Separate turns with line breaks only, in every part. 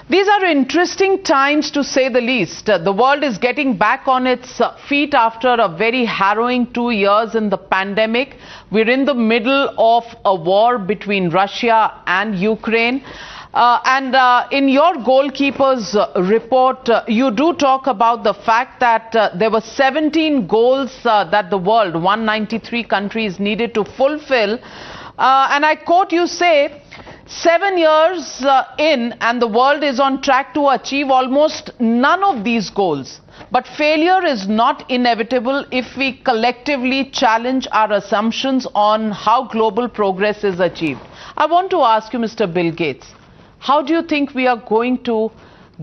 These are interesting times, to say the least. The world is getting back on its feet after a very harrowing 2 years in the pandemic. We're in the middle of a war between Russia and Ukraine. In your goalkeepers report, you do talk about the fact that there were 17 goals that the world, 193 countries, needed to fulfill. And I quote, you say, 7 years in and the world is on track to achieve almost none of these goals. But failure is not inevitable if we collectively challenge our assumptions on how global progress is achieved. I want to ask you, Mr. Bill Gates, how do you think we are going to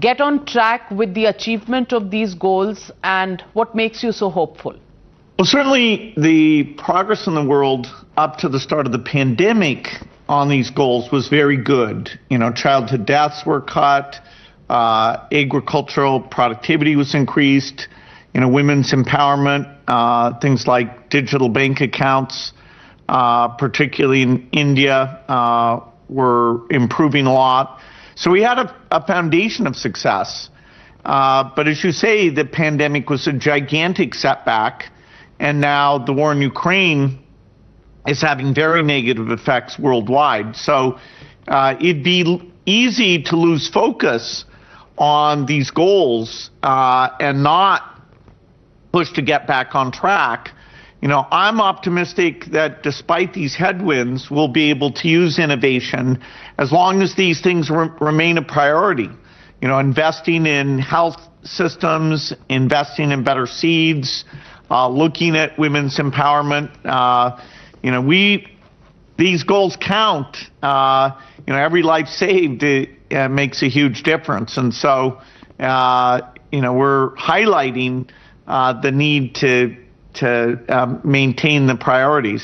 get on track with the achievement of these goals, and what makes you so hopeful?
Well, certainly the progress in the world up to the start of the pandemic on these goals was very good. You know, childhood deaths were cut, agricultural productivity was increased, women's empowerment, things like digital bank accounts, particularly in India, were improving a lot. So we had a foundation of success. But as you say, the pandemic was a gigantic setback, and now the war in Ukraine is having very negative effects worldwide. So it'd be easy to lose focus on these goals and not push to get back on track. I'm optimistic that despite these headwinds, we'll be able to use innovation as long as these things remain a priority. Investing in health systems, investing in better seeds, looking at women's empowerment. These goals count. Every life saved makes a huge difference. And so, we're highlighting the need to maintain the priorities.